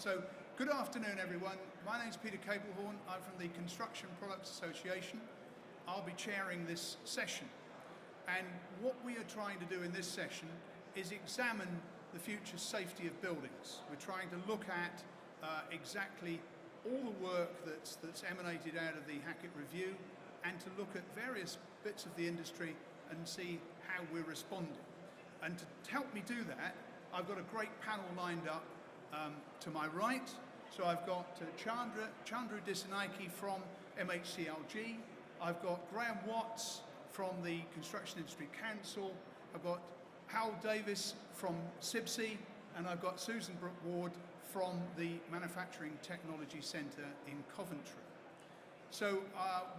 So, good afternoon everyone. My name's Peter Cablehorn. I'm from the Construction Products Association. I'll be chairing this session. And what we are trying to do in this session is examine the future safety of buildings. We're trying to look at exactly all the work that's emanated out of the Hackett Review, and to look at various bits of the industry and see how we're responding. And to help me do that, I've got a great panel lined up to my right. So I've got Chandru Disanaiki from MHCLG. I've got Graham Watts from the Construction Industry Council. I've got Hal Davis from CIBSE, and I've got Susan Brooke-Ward from the Manufacturing Technology Centre in Coventry. So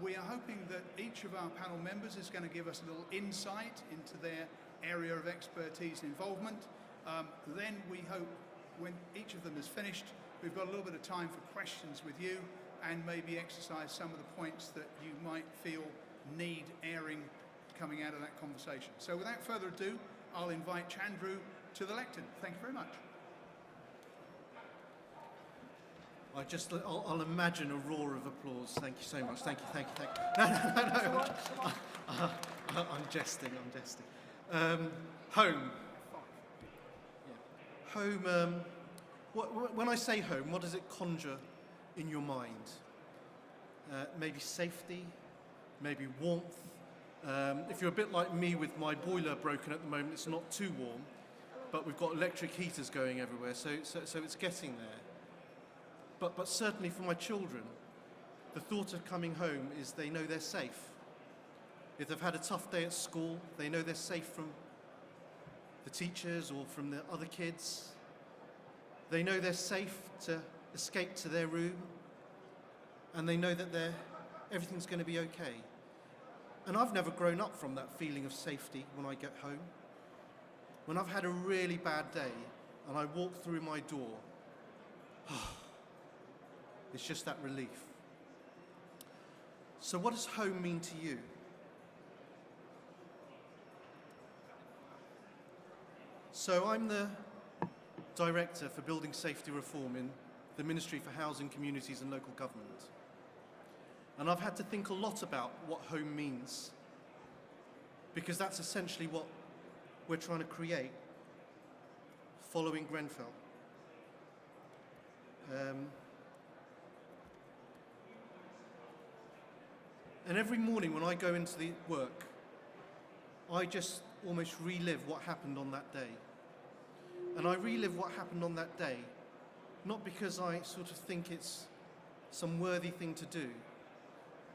we are hoping that each of our panel members is going to give us a little insight into their area of expertise and involvement. Then we hope when each of them is finished, we've got a little bit of time for questions with you and maybe exercise some of the points that you might feel need airing coming out of that conversation. So without further ado, I'll invite Chandru to the lectern. Thank you very much. I'll imagine a roar of applause. Thank you so much. Thank you. No. I'm jesting. Home. Yeah. Home. When I say home, what does it conjure in your mind? Maybe safety, maybe warmth. If you're a bit like me with my boiler broken at the moment, it's not too warm, but we've got electric heaters going everywhere, so it's getting there. But certainly for my children, the thought of coming home is they know they're safe. If they've had a tough day at school, they know they're safe from the teachers or from the other kids. They know they're safe to escape to their room, and they know that everything's going to be okay. And I've never grown up from that feeling of safety when I get home. When I've had a really bad day and I walk through my door, it's just that relief. So what does home mean to you? So I'm the Director for Building Safety Reform in the Ministry for Housing, Communities and Local Government. And I've had to think a lot about what home means, because that's essentially what we're trying to create following Grenfell. And every morning when I go into the work, I just almost relive what happened on that day. And I relive what happened on that day, not because I sort of think it's some worthy thing to do,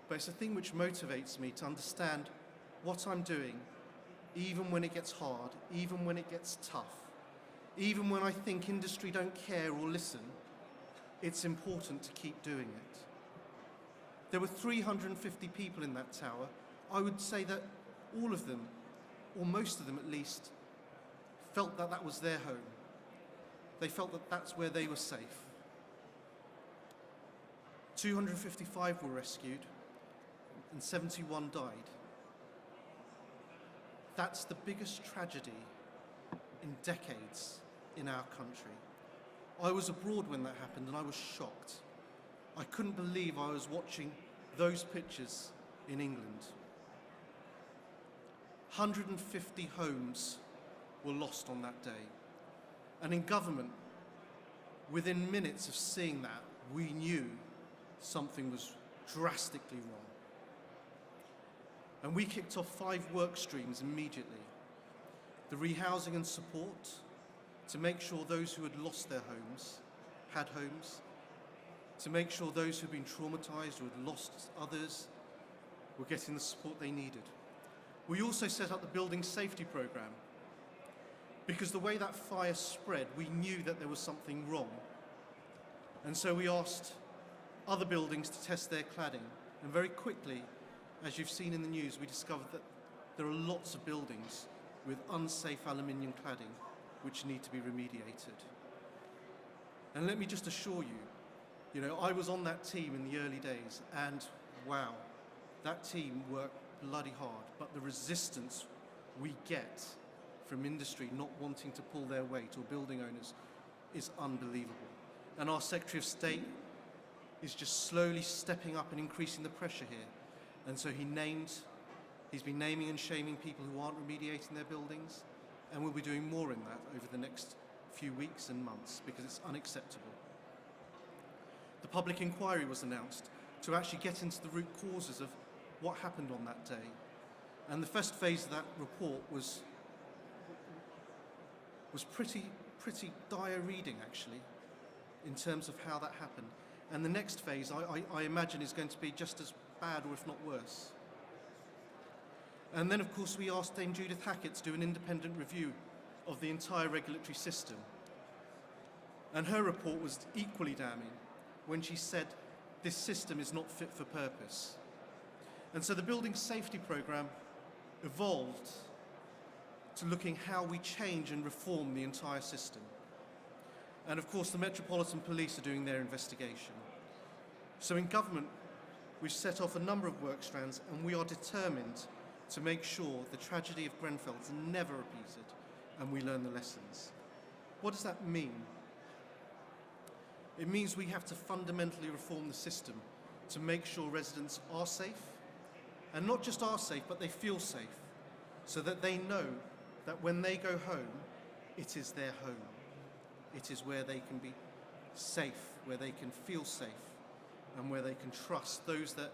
but it's a thing which motivates me to understand what I'm doing, even when it gets hard, even when it gets tough, even when I think industry don't care or listen. It's important to keep doing it. There were 350 people in that tower. I would say that all of them, or most of them at least, felt that that was their home. They felt that that's where they were safe. 255 were rescued and 71 died. That's the biggest tragedy in decades in our country. I was abroad when that happened and I was shocked. I couldn't believe I was watching those pictures in England. 150 homes were lost on that day. And in government, within minutes of seeing that, we knew something was drastically wrong. And we kicked off 5 work streams immediately. The rehousing and support, to make sure those who had lost their homes had homes, to make sure those who'd been traumatized or had lost others were getting the support they needed. We also set up the building safety program, because the way that fire spread, we knew that there was something wrong. And so we asked other buildings to test their cladding. And very quickly, as you've seen in the news, we discovered that there are lots of buildings with unsafe aluminium cladding which need to be remediated. And let me just assure you, I was on that team in the early days, and wow, that team worked bloody hard. But the resistance we get from industry not wanting to pull their weight, or building owners, is unbelievable. And our Secretary of State is just slowly stepping up and increasing the pressure here. And so he's been naming and shaming people who aren't remediating their buildings, and we'll be doing more in that over the next few weeks and months because it's unacceptable. The public inquiry was announced to actually get into the root causes of what happened on that day. And the first phase of that report was pretty dire reading, actually, in terms of how that happened. And the next phase, I imagine, is going to be just as bad, or if not worse. And then, of course, we asked Dame Judith Hackett to do an independent review of the entire regulatory system. And her report was equally damning when she said this system is not fit for purpose. And so the building safety programme evolved to looking how we change and reform the entire system. And of course the Metropolitan Police are doing their investigation. So in government, we've set off a number of work strands, and we are determined to make sure the tragedy of Grenfell is never repeated and we learn the lessons. What does that mean? It means we have to fundamentally reform the system to make sure residents are safe, and not just are safe, but they feel safe, so that they know that when they go home, it is their home. It is where they can be safe, where they can feel safe, and where they can trust those that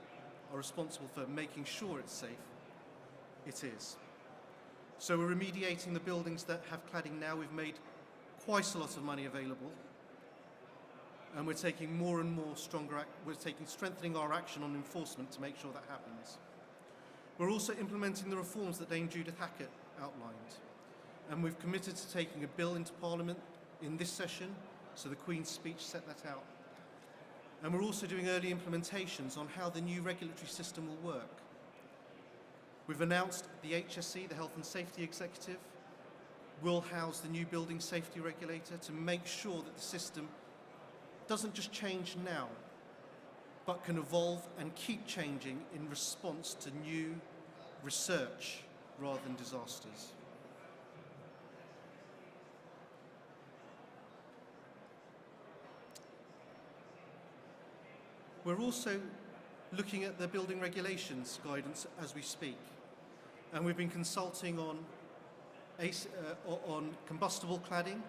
are responsible for making sure it's safe. It is. So we're remediating the buildings that have cladding now. We've made quite a lot of money available, and we're taking more and more strengthening our action on enforcement to make sure that happens. We're also implementing the reforms that Dame Judith Hackett outlined, and we've committed to taking a bill into Parliament in this session, so the Queen's speech set that out. And we're also doing early implementations on how the new regulatory system will work. We've announced the HSE, the Health and Safety Executive, will house the new building safety regulator to make sure that the system doesn't just change now, but can evolve and keep changing in response to new research rather than disasters. We're also looking at the building regulations guidance as we speak, and we've been consulting on combustible cladding,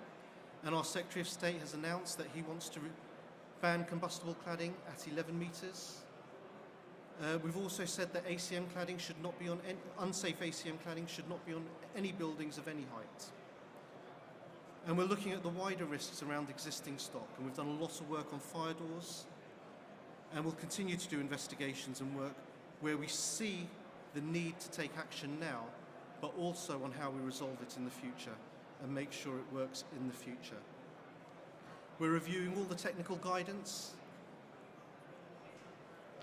and our Secretary of State has announced that he wants to ban combustible cladding at 11 metres. We've also said that ACM cladding should not be on unsafe ACM cladding should not be on any buildings of any height. And we're looking at the wider risks around existing stock, and we've done a lot of work on fire doors, and we'll continue to do investigations and work where we see the need to take action now, but also on how we resolve it in the future and make sure it works in the future. We're reviewing all the technical guidance,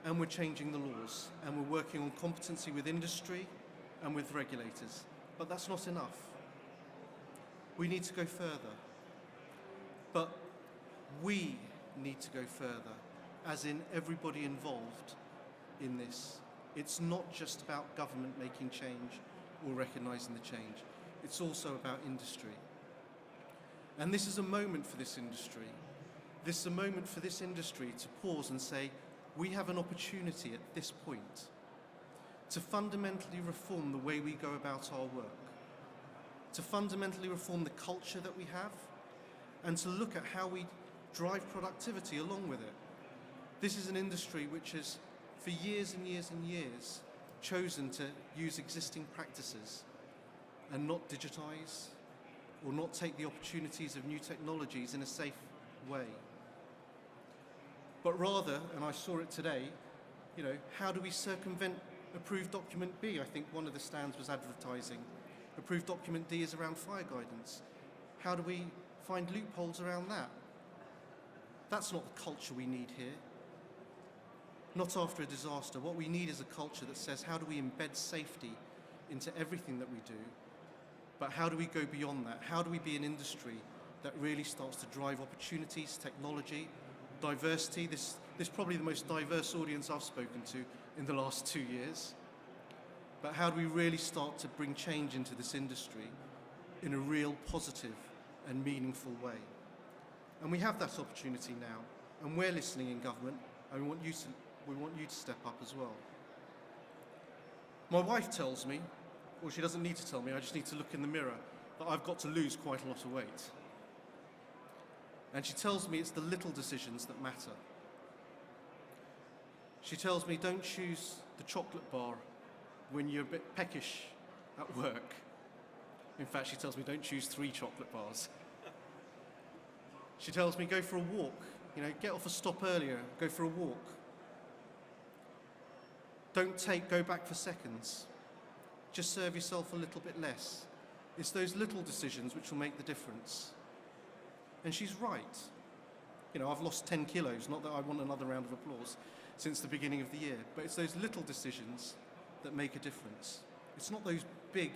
and we're changing the laws, and we're working on competency with industry and with regulators. But that's not enough. We need to go further. But we need to go further, as in everybody involved in this. It's not just about government making change or recognising the change. It's also about industry. And this is a moment for this industry. This is a moment for this industry to pause and say, we have an opportunity at this point to fundamentally reform the way we go about our work, to fundamentally reform the culture that we have, and to look at how we drive productivity along with it. This is an industry which has, for years and years and years, chosen to use existing practices and not digitise or not take the opportunities of new technologies in a safe way. But rather, and I saw it today, how do we circumvent approved document B? I think one of the stands was advertising. Approved document D is around fire guidance. How do we find loopholes around that? That's not the culture we need here. Not after a disaster. What we need is a culture that says, how do we embed safety into everything that we do? But how do we go beyond that? How do we be an industry that really starts to drive opportunities, technology, diversity? This is probably the most diverse audience I've spoken to in the last 2 years. But how do we really start to bring change into this industry in a real positive and meaningful way? And we have that opportunity now, and we're listening in government, and we want you to step up as well. My wife tells me, or she doesn't need to tell me, I just need to look in the mirror, that I've got to lose quite a lot of weight. And she tells me it's the little decisions that matter. She tells me don't choose the chocolate bar when you're a bit peckish at work. In fact, she tells me don't choose 3 chocolate bars. She tells me go for a walk, get off a stop earlier, go for a walk. Don't go back for seconds. Just serve yourself a little bit less. It's those little decisions which will make the difference. And she's right. I've lost 10 kilos, not that I want another round of applause, since the beginning of the year, but it's those little decisions that make a difference. It's not those big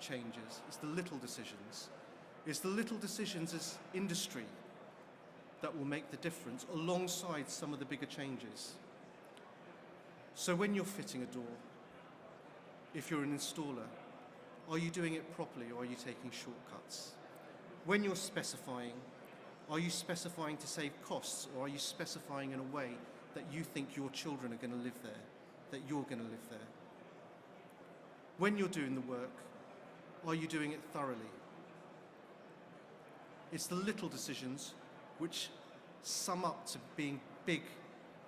changes, it's the little decisions. It's the little decisions as industry that will make the difference alongside some of the bigger changes. So when you're fitting a door, if you're an installer, are you doing it properly or are you taking shortcuts? When you're specifying, are you specifying to save costs or are you specifying in a way that you think your children are going to live there, that you're going to live there? When you're doing the work, are you doing it thoroughly? It's the little decisions which sum up to being big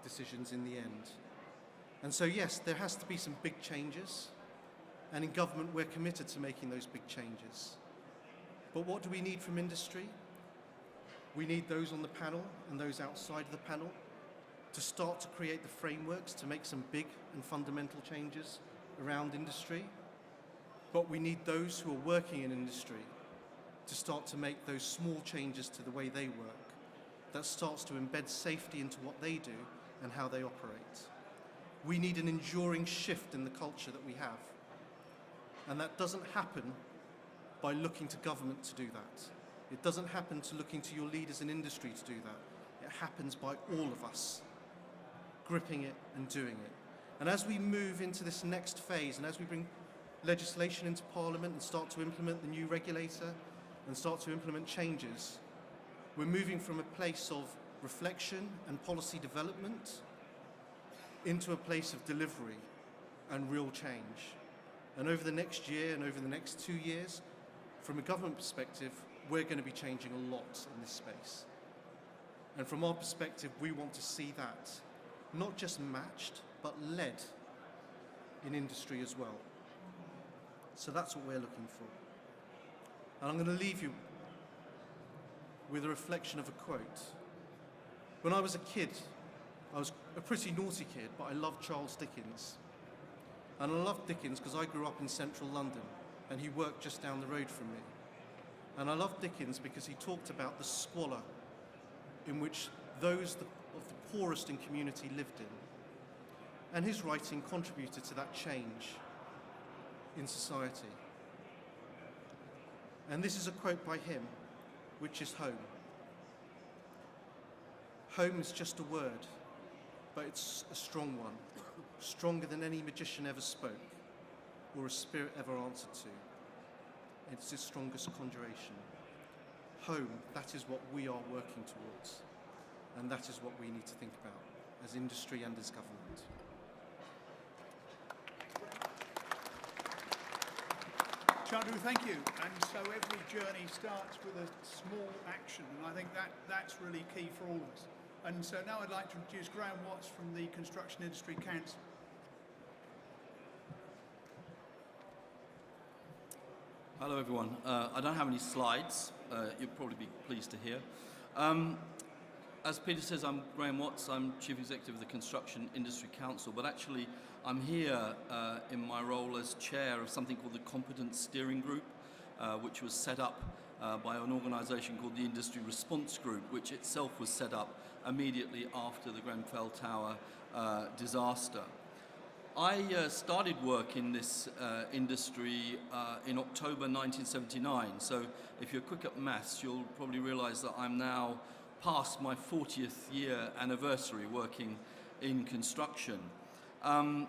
decisions in the end. And so yes, there has to be some big changes, and in government we're committed to making those big changes. But what do we need from industry? We need those on the panel and those outside of the panel to start to create the frameworks to make some big and fundamental changes around industry. But we need those who are working in industry to start to make those small changes to the way they work that starts to embed safety into what they do and how they operate. We need an enduring shift in the culture that we have. And that doesn't happen by looking to government to do that. It doesn't happen to looking to your leaders in industry to do that. It happens by all of us gripping it and doing it. And as we move into this next phase, and as we bring legislation into Parliament and start to implement the new regulator and start to implement changes, we're moving from a place of reflection and policy development into a place of delivery and real change. And over the next year and over the next 2 years, from a government perspective, we're going to be changing a lot in this space. And from our perspective, we want to see that not just matched, but led in industry as well. So that's what we're looking for. And I'm going to leave you with a reflection of a quote. When I was a kid, I was a pretty naughty kid, but I loved Charles Dickens. And I loved Dickens because I grew up in central London and he worked just down the road from me. And I loved Dickens because he talked about the squalor in which those of the poorest in community lived in. And his writing contributed to that change in society. And this is a quote by him, which is home. Home is just a word, but it's a strong one, stronger than any magician ever spoke or a spirit ever answered to. It's his strongest conjuration. Home, that is what we are working towards, and that is what we need to think about as industry and as government. Chandru, thank you. And so every journey starts with a small action, and I think that's really key for all of us. And so now I'd like to introduce Graham Watts from the Construction Industry Council. Hello everyone. I don't have any slides, you'll probably be pleased to hear. As Peter says, I'm Graham Watts, I'm Chief Executive of the Construction Industry Council, but actually I'm here in my role as Chair of something called the Competence Steering Group, which was set up by an organisation called the Industry Response Group, which itself was set up immediately after the Grenfell Tower disaster. I started work in this industry in October 1979, so if you're quick at maths, you'll probably realise that I'm now past my 40th year anniversary working in construction. And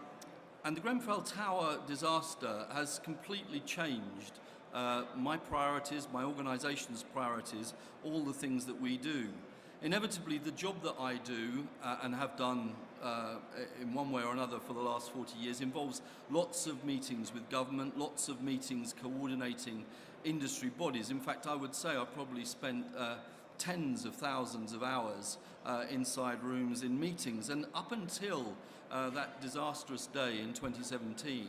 the Grenfell Tower disaster has completely changed my priorities, my organisation's priorities, all the things that we do. Inevitably, the job that I do and have done in one way or another for the last 40 years involves lots of meetings with government, lots of meetings coordinating industry bodies. In fact, I would say I probably spent tens of thousands of hours inside rooms in meetings. And up until that disastrous day in 2017,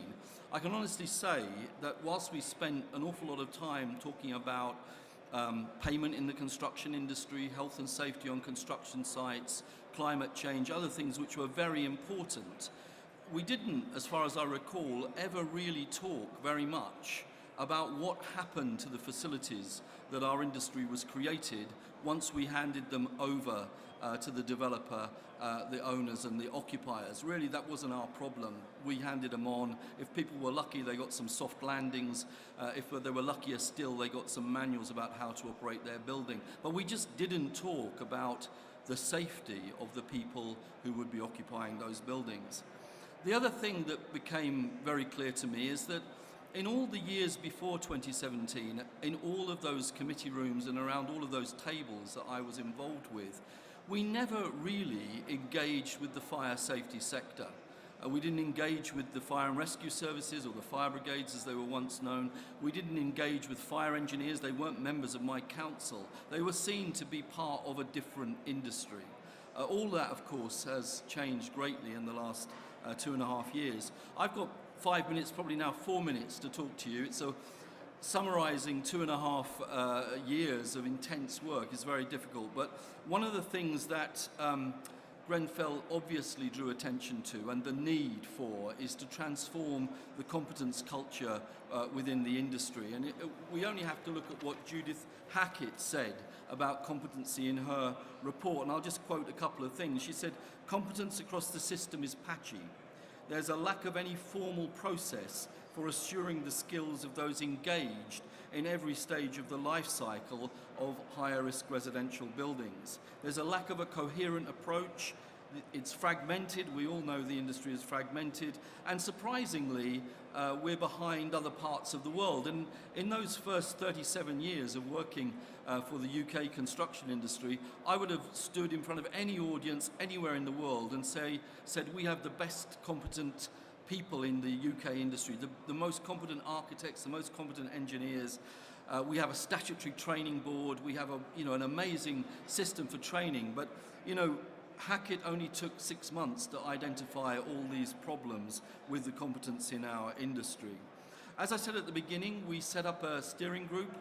I can honestly say that whilst we spent an awful lot of time talking about payment in the construction industry, health and safety on construction sites, climate change, other things which were very important, we didn't, as far as I recall, ever really talk very much about what happened to the facilities that our industry was created once we handed them over to the developer, the owners and the occupiers. Really, that wasn't our problem. We handed them on. If people were lucky, they got some soft landings. If they were luckier still, they got some manuals about how to operate their building. But we just didn't talk about the safety of the people who would be occupying those buildings. The other thing that became very clear to me is that in all the years before 2017, in all of those committee rooms and around all of those tables that I was involved with, we never really engaged with the fire safety sector. We didn't engage with the fire and rescue services, or the fire brigades as they were once known. We didn't engage with fire engineers. They weren't members of my council. They were seen to be part of a different industry. All that, of course, has changed greatly in the last 2.5 years. I've got 5 minutes, probably now 4 minutes to talk to you. So summarising 2.5 years of intense work is very difficult. But one of the things that Grenfell obviously drew attention to, and the need for, is to transform the competence culture within the industry. And we only have to look at what Judith Hackett said about competency in her report. And I'll just quote a couple of things. She said, "Competence across the system is patchy. There's a lack of any formal process for assuring the skills of those engaged in every stage of the life cycle of higher risk residential buildings. There's a lack of a coherent approach. It's fragmented. We all know the industry is fragmented. And surprisingly, we're behind other parts of the world." And in those first 37 years of working for the UK construction industry, I would have stood in front of any audience anywhere in the world and said we have the best competent people in the UK industry, the most competent architects, the most competent engineers. We have a statutory training board. We have an amazing system for training. But Hackett only took 6 months to identify all these problems with the competence in our industry. As I said at the beginning, we set up a steering group,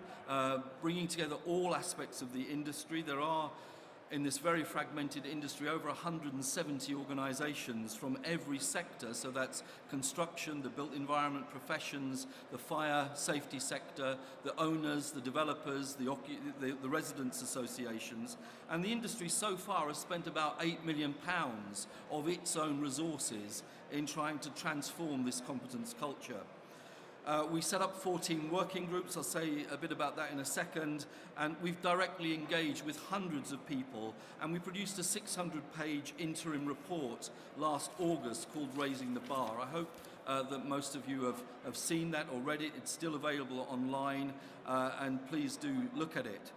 bringing together all aspects of the industry. There are, in this very fragmented industry, over 170 organisations from every sector. So that's construction, the built environment professions, the fire safety sector, the owners, the developers, the residents' associations. And the industry so far has spent about £8 million of its own resources in trying to transform this competence culture. We set up 14 working groups. I'll say a bit about that in a second. And we've directly engaged with hundreds of people. And we produced a 600-page interim report last August called Raising the Bar. I hope that most of you have seen that or read it. It's still available online. And please do look at it.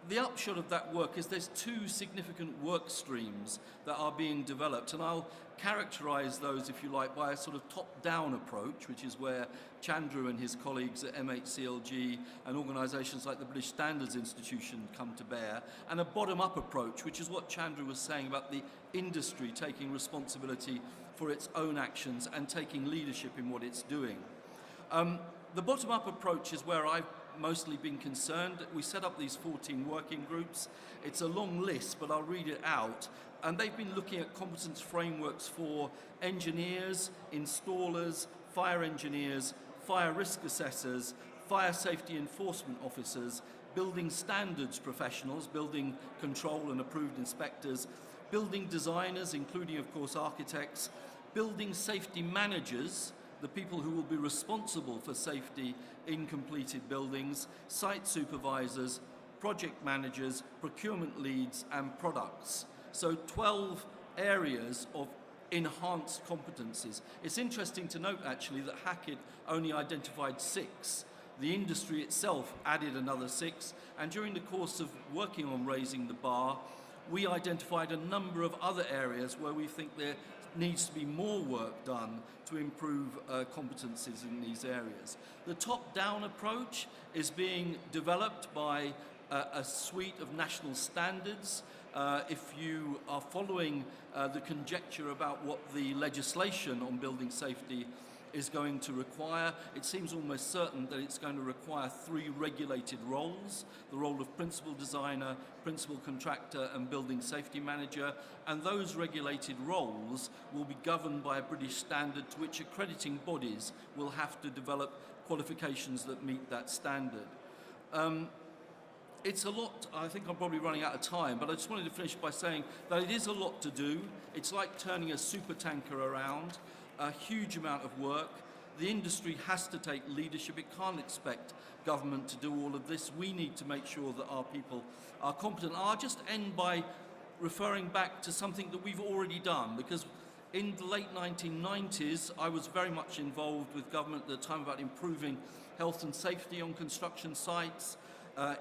The upshot of that work is there's 2 significant work streams that are being developed, and I'll characterise those, if you like, by a sort of top-down approach, which is where Chandru and his colleagues at MHCLG and organisations like the British Standards Institution come to bear, and a bottom-up approach, which is what Chandru was saying about the industry taking responsibility for its own actions and taking leadership in what it's doing. The bottom-up approach is where I've mostly been concerned. We set up these 14 working groups. It's a long list, but I'll read it out. And they've been looking at competence frameworks for engineers, installers, fire engineers, fire risk assessors, fire safety enforcement officers, building standards professionals, building control and approved inspectors, building designers, including, of course, architects, building safety managers, the people who will be responsible for safety in completed buildings, site supervisors, project managers, procurement leads, and products. So 12 areas of enhanced competencies. It's interesting to note, actually, that Hackett only identified 6. The industry itself added another 6, and during the course of working on raising the bar, we identified a number of other areas where we think there needs to be more work done to improve competencies in these areas. The top-down approach is being developed by a suite of national standards. If you are following the conjecture about what the legislation on building safety is going to require, it seems almost certain that it's going to require 3 regulated roles: the role of principal designer, principal contractor and building safety manager, and those regulated roles will be governed by a British standard to which accrediting bodies will have to develop qualifications that meet that standard. It's a lot. I think I'm probably running out of time, but I just wanted to finish by saying that it is a lot to do. It's like turning a super tanker around, a huge amount of work. The industry has to take leadership. It can't expect government to do all of this. We need to make sure that our people are competent. I'll just end by referring back to something that we've already done, because in the late 1990s, I was very much involved with government at the time about improving health and safety on construction sites.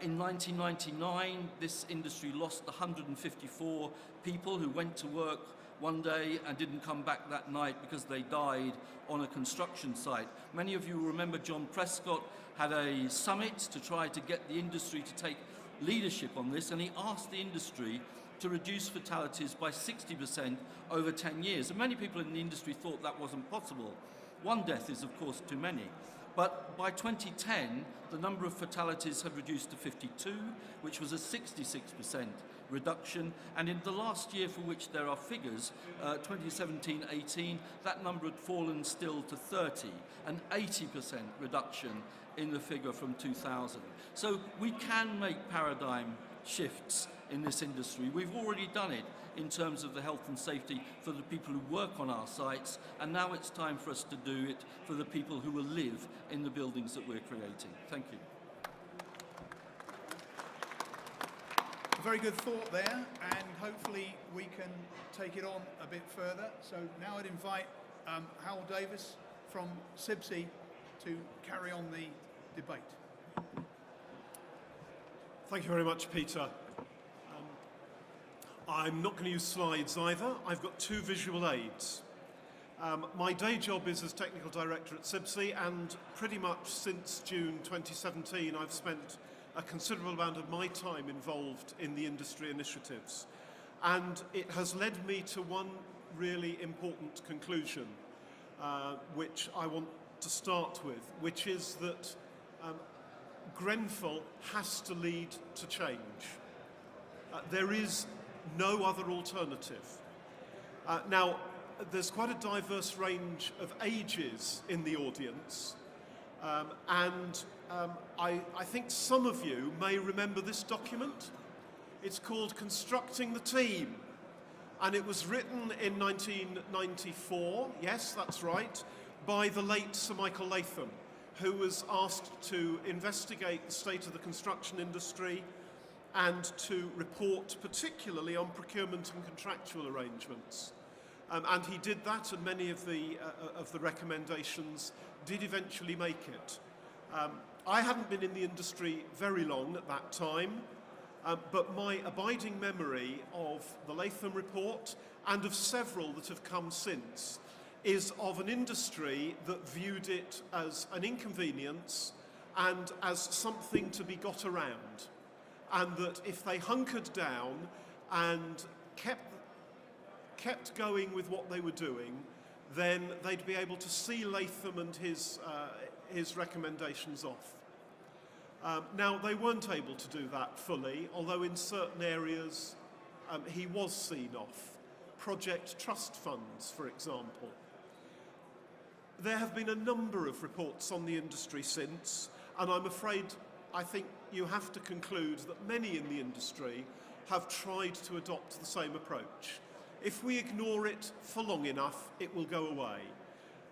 In 1999, this industry lost 154 people who went to work one day and didn't come back that night because they died on a construction site. Many of you will remember John Prescott had a summit to try to get the industry to take leadership on this, and he asked the industry to reduce fatalities by 60% over 10 years. And many people in the industry thought that wasn't possible. One death is, of course, too many. But by 2010, the number of fatalities had reduced to 52, which was a 66% reduction. And in the last year for which there are figures, 2017-18, that number had fallen still to 30, an 80% reduction in the figure from 2000. So we can make paradigm shifts in this industry. We've already done it in terms of the health and safety for the people who work on our sites, and now it's time for us to do it for the people who will live in the buildings that we're creating. Thank you. A very good thought there, and hopefully we can take it on a bit further. So now I'd invite Howell Davis from CIBSE to carry on the debate. Thank you very much, Peter. I'm not going to use slides either. I've got 2 visual aids. My day job is as Technical Director at CIBSE, and pretty much since June 2017 I've spent a considerable amount of my time involved in the industry initiatives. And it has led me to one really important conclusion, which I want to start with, which is that Grenfell has to lead to change. There is no other alternative. Now, there's quite a diverse range of ages in the audience, and I think some of you may remember this document. It's called Constructing the Team, and it was written in 1994, yes, that's right, by the late Sir Michael Latham, who was asked to investigate the state of the construction industry and to report particularly on procurement and contractual arrangements. And he did that, and many of the recommendations did eventually make it. I hadn't been in the industry very long at that time, but my abiding memory of the Latham report and of several that have come since is of an industry that viewed it as an inconvenience and as something to be got around, and that if they hunkered down and kept going with what they were doing, then they'd be able to see Latham and his recommendations off. Now, they weren't able to do that fully, although in certain areas he was seen off. Project trust funds, for example. There have been a number of reports on the industry since, and I'm afraid I think you have to conclude that many in the industry have tried to adopt the same approach. If we ignore it for long enough, it will go away.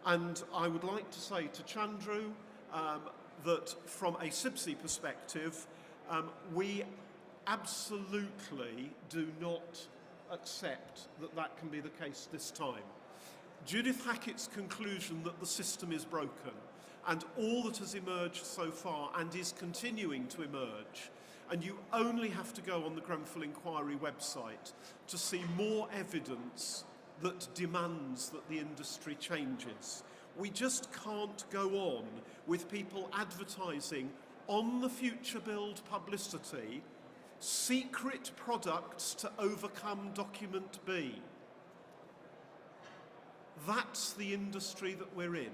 And I would like to say to Chandru that from a CIBSE perspective, we absolutely do not accept that that can be the case this time. Judith Hackett's conclusion that the system is broken and all that has emerged so far and is continuing to emerge. And you only have to go on the Grenfell Inquiry website to see more evidence that demands that the industry changes. We just can't go on with people advertising on the future build publicity secret products to overcome document B. That's the industry that we're in.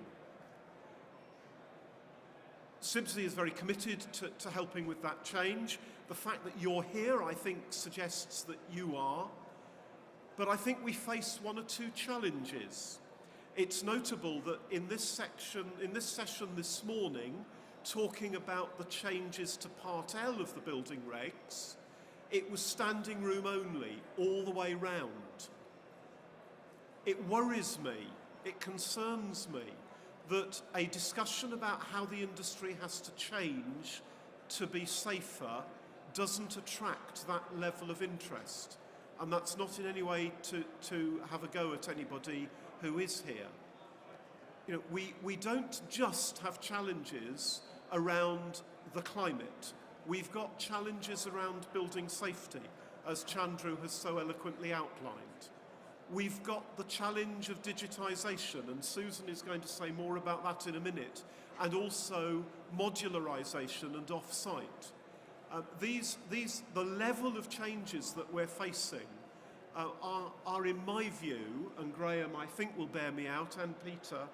SIBSE is very committed to helping with that change. The fact that you're here, I think, suggests that you are. But I think we face one or two challenges. It's notable that in this session this morning, talking about the changes to Part L of the building regs, it was standing room only all the way round. It worries me, it concerns me that a discussion about how the industry has to change to be safer doesn't attract that level of interest. And that's not in any way to have a go at anybody who is here. You know, we don't just have challenges around the climate. We've got challenges around building safety, as Chandru has so eloquently outlined. We've got the challenge of digitisation, and Susan is going to say more about that in a minute, and also modularisation and off-site. The level of changes that we're facing are, in my view, and Graham I think will bear me out, and Peter,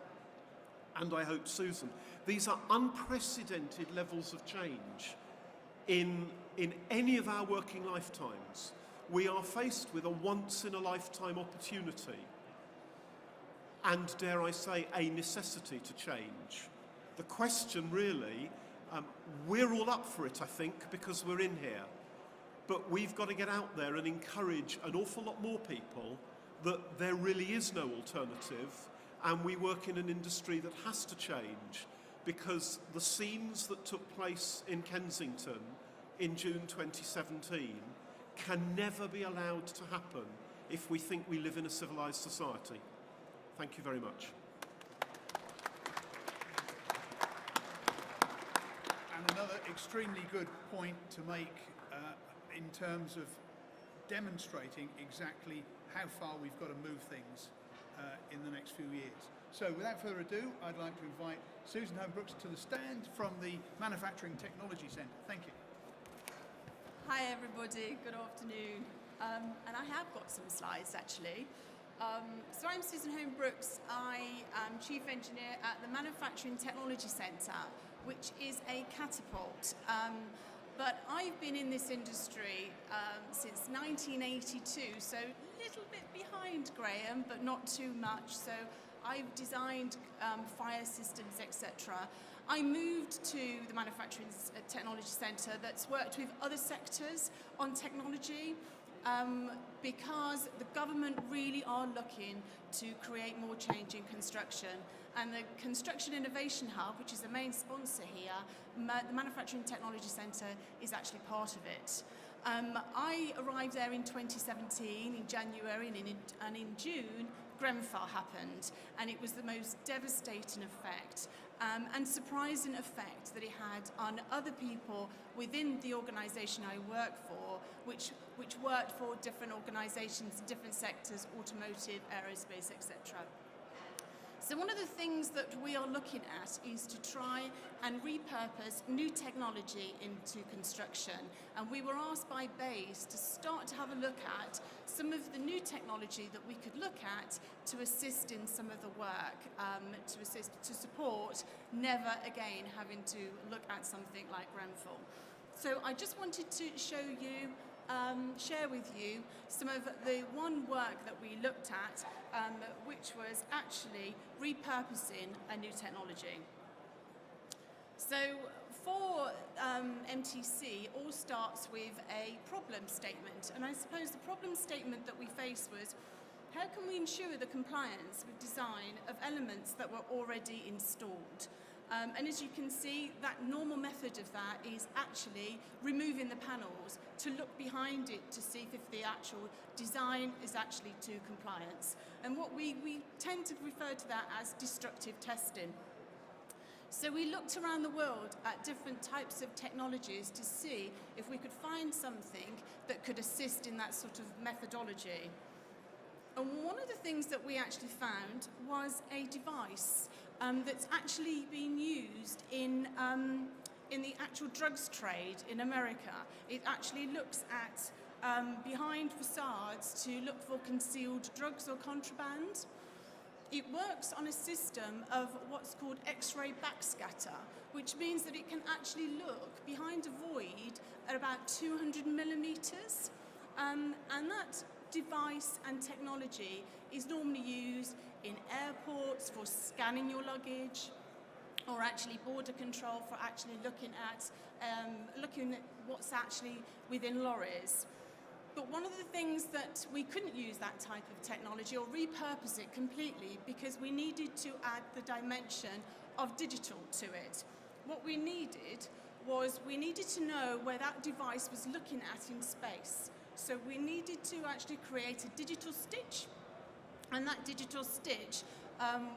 and I hope Susan, these are unprecedented levels of change in any of our working lifetimes. We are faced with a once-in-a-lifetime opportunity and, dare I say, a necessity to change. The question really, we're all up for it, I think, because we're in here. But we've got to get out there and encourage an awful lot more people that there really is no alternative, and we work in an industry that has to change, because the scenes that took place in Kensington in June 2017 can never be allowed to happen if we think we live in a civilised society. Thank you very much. And another extremely good point to make in terms of demonstrating exactly how far we've got to move things in the next few years. So without further ado, I'd like to invite Susan Holmes-Brooks to the stand from the Manufacturing Technology Centre. Thank you. Hi everybody, good afternoon. And I have got some slides actually. So I'm Susan Holmes-Brooks. I am Chief Engineer at the Manufacturing Technology Centre, which is a catapult. But I've been in this industry since 1982, so a little bit behind Graham, but not too much. So I've designed fire systems, etc. I moved to the Manufacturing Technology Centre that's worked with other sectors on technology because the government really are looking to create more change in construction. And the Construction Innovation Hub, which is the main sponsor here, the Manufacturing Technology Centre is actually part of it. I arrived there in 2017, in January, and in June, Grenfell happened, and it was the most devastating effect and surprising effect that it had on other people within the organisation I work for, which worked for different organisations, different sectors, automotive, aerospace, etc. So one of the things that we are looking at is to try and repurpose new technology into construction. And we were asked by BASE to start to have a look at some of the new technology that we could look at to assist in some of the work, to support never again having to look at something like Grenfell. So I just wanted to share with you some of the one work that we looked at, which was actually repurposing a new technology. So for MTC, all starts with a problem statement, and I suppose the problem statement that we faced was, how can we ensure the compliance with design of elements that were already installed? And as you can see, that normal method of that is actually removing the panels to look behind it to see if the actual design is actually to compliance. And what we tend to refer to that as destructive testing. So we looked around the world at different types of technologies to see if we could find something that could assist in that sort of methodology. And one of the things that we actually found was a device that's actually been used in the actual drugs trade in America. It actually looks at behind facades to look for concealed drugs or contraband. It works on a system of what's called X-ray backscatter, which means that it can actually look behind a void at about 200 millimeters. And that device and technology is normally used in airports for scanning your luggage, or actually border control for actually looking at what's actually within lorries. But one of the things that we couldn't use that type of technology or repurpose it completely because we needed to add the dimension of digital to it. What we needed was we needed to know where that device was looking at in space. So we needed to actually create a digital stitch, and that digital stitch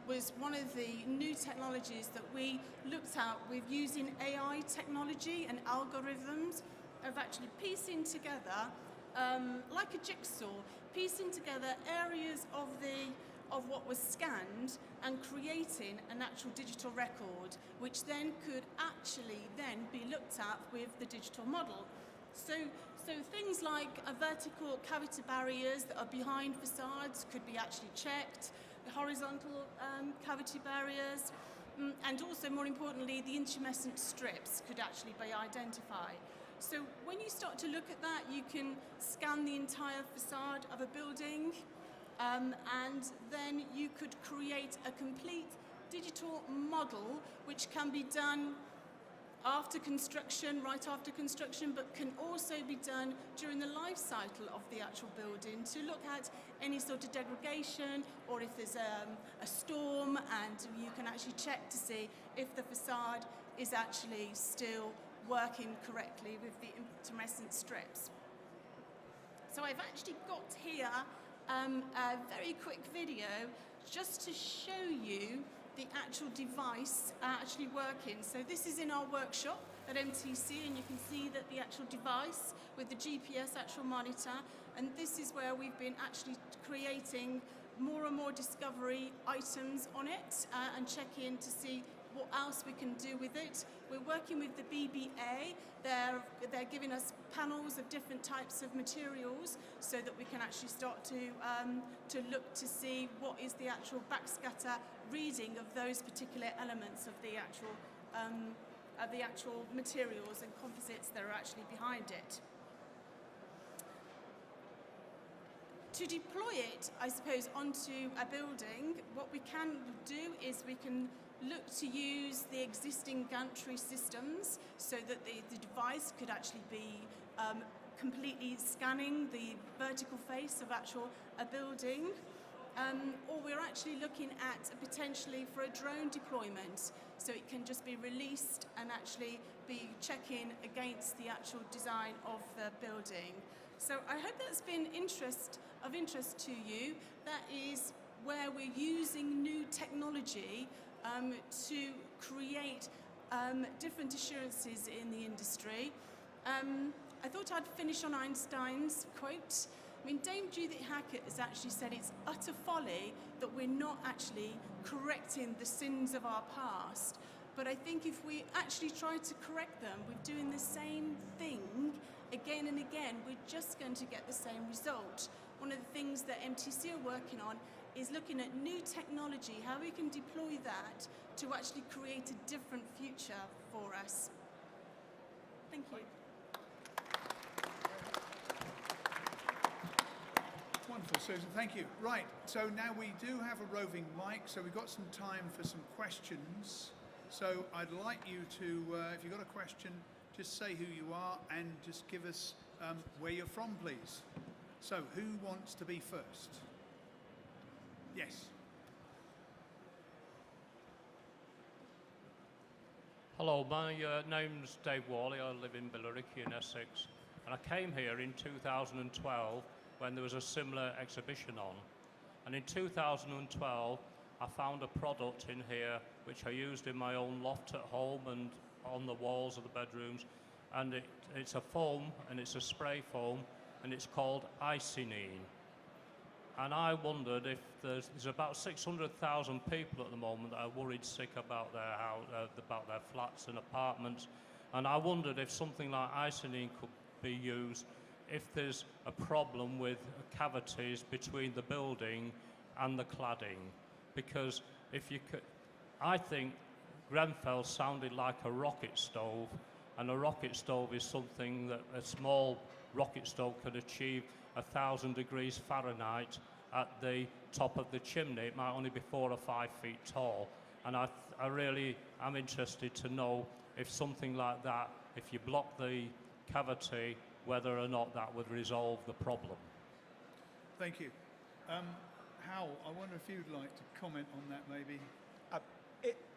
was one of the new technologies that we looked at with using AI technology and algorithms of actually piecing together, like a jigsaw, piecing together areas of what was scanned and creating an actual digital record, which then could actually then be looked at with the digital model. So things like vertical cavity barriers that are behind facades could be actually checked, the horizontal cavity barriers, and also more importantly, the intumescent strips could actually be identified. So when you start to look at that, you can scan the entire facade of a building, and then you could create a complete digital model which can be done after construction, right after construction, but can also be done during the life cycle of the actual building to look at any sort of degradation, or if there's a storm, and you can actually check to see if the facade is actually still working correctly with the intumescent strips. So I've actually got here a very quick video just to show you the actual device actually working. So this is in our workshop at MTC, and you can see that the actual device with the GPS actual monitor, and this is where we've been actually creating more and more discovery items on it and checking to see what else we can do with it. We're working with the BBA. They're giving us panels of different types of materials so that we can actually start to look to see what is the actual backscatter reading of those particular elements of the actual materials and composites that are actually behind it. To deploy it, I suppose, onto a building, what we can do is we can look to use the existing gantry systems so that the device could actually be completely scanning the vertical face of a building, or we're actually looking at potentially for a drone deployment, so it can just be released and actually be checking against the actual design of the building. So I hope that's been of interest to you. That is where we're using new technology to create different assurances in the industry. I thought I'd finish on Einstein's quote. I mean, Dame Judith Hackett has actually said it's utter folly that we're not actually correcting the sins of our past. But I think if we actually try to correct them, we're doing the same thing again and again, we're just going to get the same result. One of the things that MTC are working on is looking at new technology, how we can deploy that to actually create a different future for us. Thank you. Wonderful, Susan, thank you. Right, so now we do have a roving mic, so we've got some time for some questions. So I'd like you to, if you've got a question, just say who you are and just give us where you're from, please. So who wants to be first? Yes. Hello, my name's Dave Worley. I live in Billericay in Essex, and I came here in 2012 when there was a similar exhibition on. And in 2012, I found a product in here which I used in my own loft at home and on the walls of the bedrooms, and it's a foam, and it's a spray foam, and it's called Icinine. And I wondered if there's about 600,000 people at the moment that are worried sick about their house, about their flats and apartments, and I wondered if something like Icinine could be used if there's a problem with cavities between the building and the cladding. Because if you could, I think Grenfell sounded like a rocket stove, and a rocket stove is something that a small rocket stove could achieve 1,000 degrees Fahrenheit at the top of the chimney. It might only be 4 or 5 feet tall, and I really am interested to know if something like that, if you block the cavity, whether or not that would resolve the problem. Thank you. Hal, I wonder if you'd like to comment on that maybe.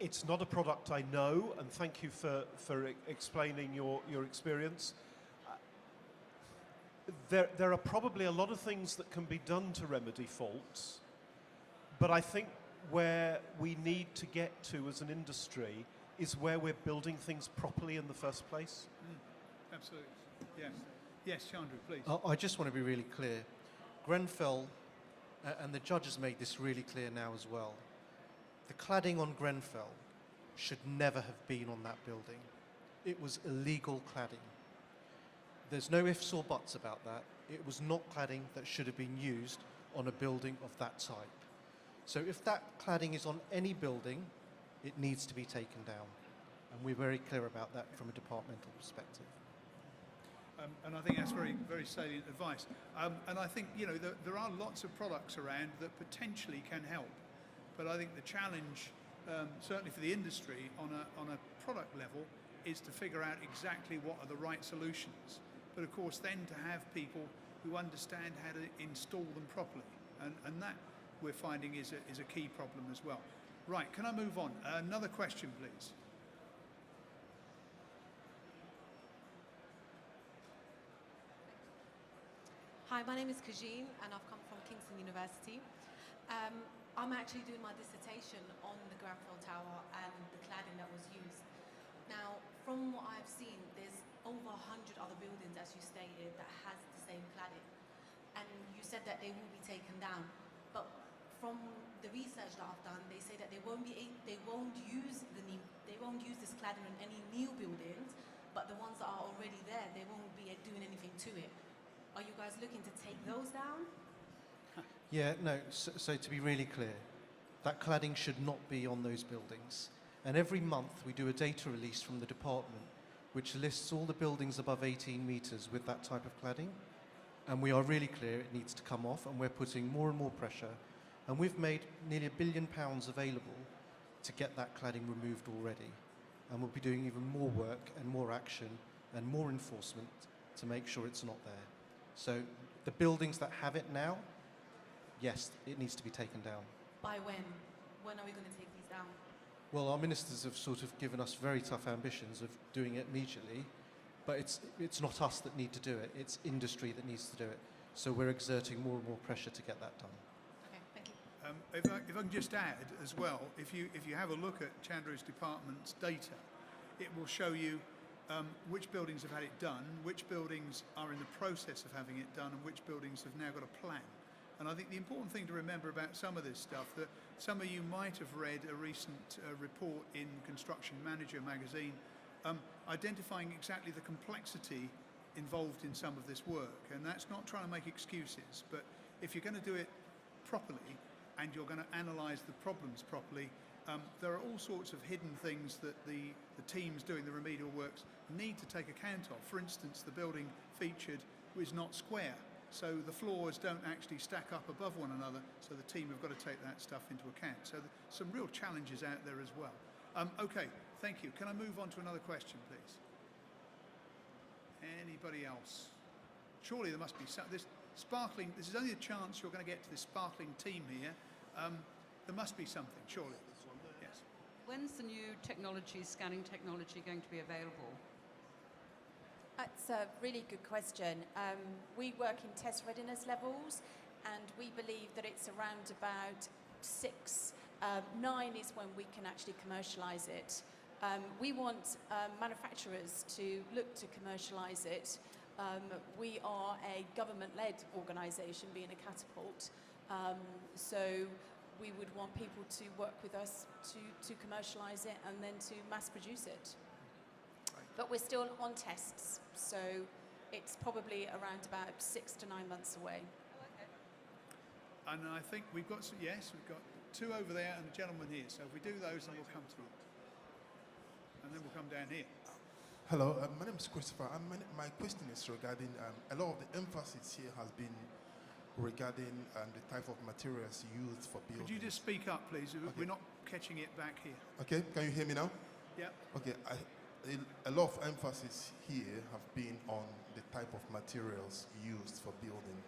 It's not a product I know, and thank you for explaining your experience. There are probably a lot of things that can be done to remedy faults, but I think where we need to get to as an industry is where we're building things properly in the first place. Absolutely. Yes. Yes, Chandru, please. I just want to be really clear. Grenfell, and the judge has made this really clear now as well, the cladding on Grenfell should never have been on that building. It was illegal cladding. There's no ifs or buts about that. It was not cladding that should have been used on a building of that type. So if that cladding is on any building, it needs to be taken down. And we're very clear about that from a departmental perspective. And I think that's very, very salient advice. And I think, there are lots of products around that potentially can help. But I think the challenge, certainly for the industry on a product level, is to figure out exactly what are the right solutions. But of course, then to have people who understand how to install them properly. And that we're finding is a key problem as well. Right, can I move on? Another question, please. Hi, my name is Kajin, and I've come from Kingston University. I'm actually doing my dissertation on the Grenfell Tower and the cladding that was used. Now, from what I've seen, there's over 100 other buildings, as you stated, that has the same cladding. And you said that they will be taken down. But from the research that I've done, they say that they won't use this cladding on any new buildings, but the ones that are already there, they won't be doing anything to it. Are you guys looking to take those down? Yeah, no, so to be really clear, that cladding should not be on those buildings. And every month we do a data release from the department which lists all the buildings above 18 metres with that type of cladding. And we are really clear it needs to come off, and we're putting more and more pressure. And we've made nearly £1 billion available to get that cladding removed already. And we'll be doing even more work and more action and more enforcement to make sure it's not there. So the buildings that have it now, yes, it needs to be taken down. By when? When are we going to take these down? Well, our ministers have sort of given us very tough ambitions of doing it immediately, but it's not us that need to do it, it's industry that needs to do it. So we're exerting more and more pressure to get that done. Okay, thank you. If I can just add as well, if you have a look at Chandru's department's data, it will show you which buildings have had it done, which buildings are in the process of having it done, and which buildings have now got a plan. And I think the important thing to remember about some of this stuff, that some of you might have read a recent report in Construction Manager magazine identifying exactly the complexity involved in some of this work. And that's not trying to make excuses, but if you're going to do it properly and you're going to analyse the problems properly, there are all sorts of hidden things that the teams doing the remedial works need to take account of. For instance, the building featured is not square, so the floors don't actually stack up above one another, so the team have got to take that stuff into account. So some real challenges out there as well. Okay, thank you. Can I move on to another question, please? Anybody else? Surely there must be some. This is only a chance you're going to get to this sparkling team here. There must be something, surely. Yes. When's the new scanning technology going to be available? That's a really good question. We work in test readiness levels, and we believe that it's around about 6 9 is when we can actually commercialise it. We want manufacturers to look to commercialise it. We are a government-led organisation, being a catapult, so we would want people to work with us to commercialise it and then to mass produce it. But we're still on tests, so it's probably around about 6 to 9 months away. And I think we've got some, yes, we've got 2 over there and a gentleman here. So if we do those, then we'll come through. And then we'll come down here. Hello, my name is Christopher. My question is regarding a lot of the emphasis here has been regarding the type of materials used for building. Could you just speak up, please? Okay. We're not catching it back here. Okay, can you hear me now? Yeah. Okay, a lot of emphasis here have been on the type of materials used for building.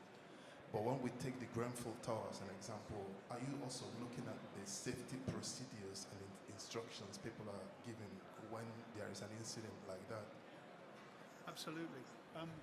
But when we take the Grenfell Tower as an example, are you also looking at the safety procedures and instructions people are given when there is an incident like that? Absolutely.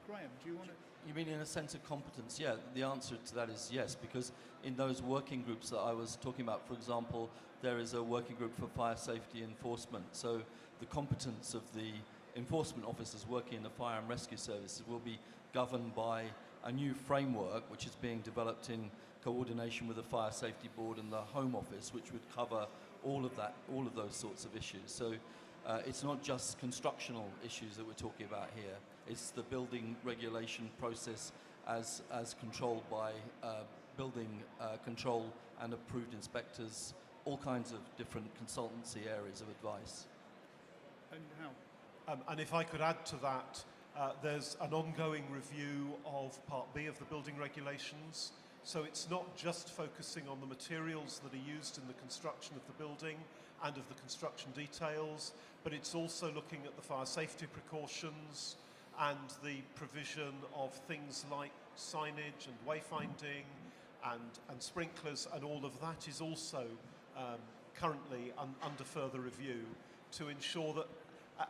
Graham, do you want to? You mean in a sense of competence? Yeah, the answer to that is yes, because in those working groups that I was talking about, for example, there is a working group for fire safety enforcement. So the competence of the enforcement officers working in the fire and rescue services will be governed by a new framework which is being developed in coordination with the Fire Safety Board and the Home Office, which would cover all of those sorts of issues. So it's not just constructional issues that we're talking about here. It's the building regulation process as controlled by building control and approved inspectors, all kinds of different consultancy areas of advice. And how? And if I could add to that, there's an ongoing review of Part B of the building regulations. So it's not just focusing on the materials that are used in the construction of the building and of the construction details, but it's also looking at the fire safety precautions and the provision of things like signage and wayfinding and sprinklers, and all of that is also currently under further review to ensure that.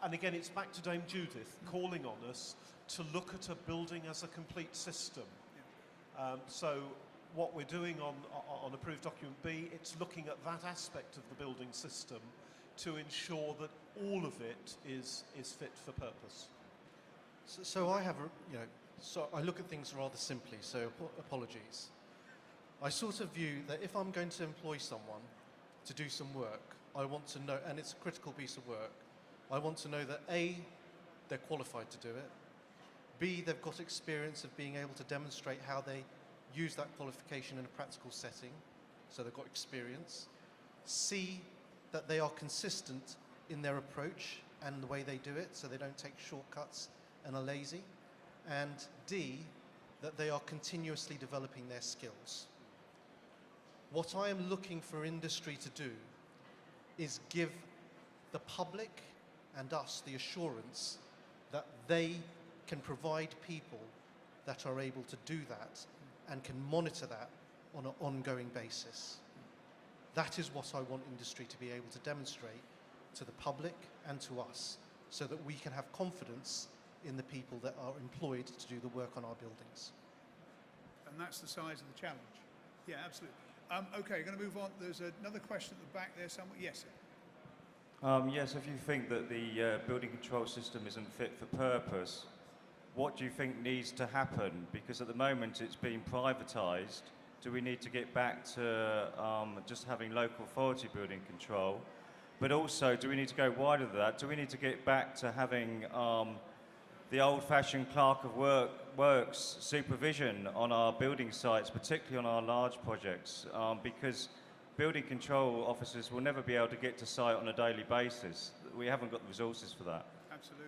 And again, it's back to Dame Judith calling on us to look at a building as a complete system. So what we're doing on approved document B, it's looking at that aspect of the building system to ensure that all of it is fit for purpose. So I have, so I look at things rather simply, so apologies. I sort of view that if I'm going to employ someone to do some work, I want to know, and it's a critical piece of work, I want to know that A, they're qualified to do it, B, they've got experience of being able to demonstrate how they use that qualification in a practical setting, so they've got experience, C, that they are consistent in their approach and the way they do it, so they don't take shortcuts and are lazy, and D, that they are continuously developing their skills. What I am looking for industry to do is give the public and us the assurance that they can provide people that are able to do that and can monitor that on an ongoing basis. That is what I want industry to be able to demonstrate to the public and to us, so that we can have confidence in the people that are employed to do the work on our buildings. And that's the size of the challenge. Yeah, absolutely. Okay, going to move on. There's another question at the back there somewhere. Yes, sir. Yes, if you think that the building control system isn't fit for purpose, what do you think needs to happen? Because at the moment it's being privatised. Do we need to get back to just having local authority building control? But also, do we need to go wider than that? Do we need to get back to having the old-fashioned clerk of works supervision on our building sites, particularly on our large projects? Because building control officers will never be able to get to site on a daily basis. We haven't got the resources for that. Absolutely.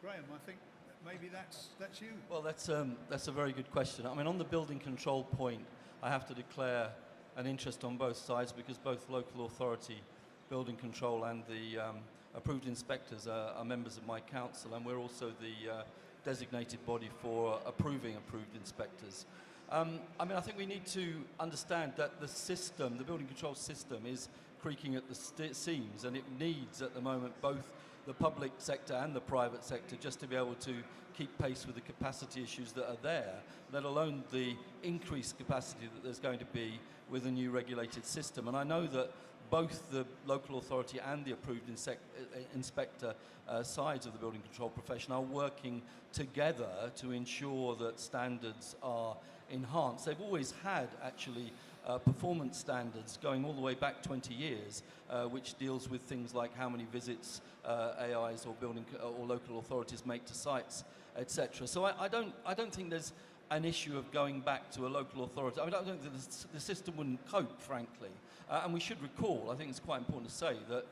Graham, I think maybe that's you. Well, that's a very good question. I mean, on the building control point, I have to declare an interest on both sides, because both local authority building control and the approved inspectors are members of my council, and we're also the designated body for approving approved inspectors. I mean, I think we need to understand that the system, the building control system, is creaking at the seams, and it needs at the moment both the public sector and the private sector just to be able to keep pace with the capacity issues that are there, let alone the increased capacity that there's going to be with a new regulated system. And I know that both the local authority and the approved inspector sides of the building control profession are working together to ensure that standards are enhanced. They've always had actually performance standards going all the way back 20 years, which deals with things like how many visits AIs or or local authorities make to sites, etc. So I don't think there's an issue of going back to a local authority. I don't think that the system wouldn't cope, frankly. And we should recall, I think it's quite important to say, that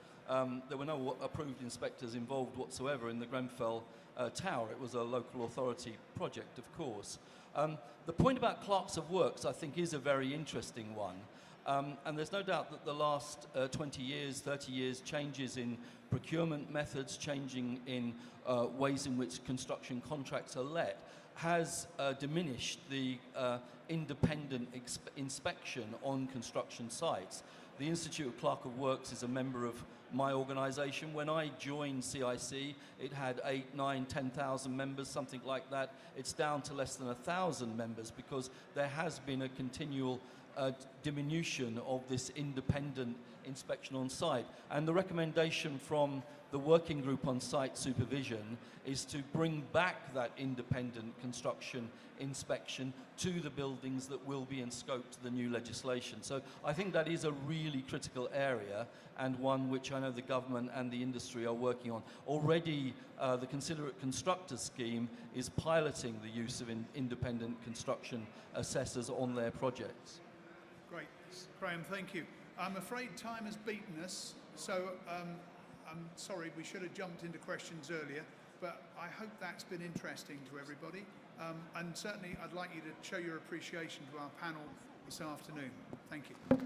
there were no approved inspectors involved whatsoever in the Grenfell tower. It was a local authority project, of course. The point about clerks of works, I think, is a very interesting one. And there's no doubt that the last 20 years, 30 years, changes in procurement methods, changing in ways in which construction contracts are let, has diminished the independent inspection on construction sites. The Institute of Clerk of Works is a member of my organisation. When I joined CIC, it had 8, 9, 10,000 members, something like that. It's down to less than 1,000 members because there has been a continual diminution of this independent inspection on site. And the recommendation from the working group on site supervision is to bring back that independent construction inspection to the buildings that will be in scope to the new legislation. So I think that is a really critical area and one which I know the government and the industry are working on. Already the Considerate Constructor scheme is piloting the use of independent construction assessors on their projects. Great. Graham, thank you. I'm afraid time has beaten us, so I'm sorry, we should have jumped into questions earlier, but I hope that's been interesting to everybody. And certainly I'd like you to show your appreciation to our panel this afternoon. Thank you.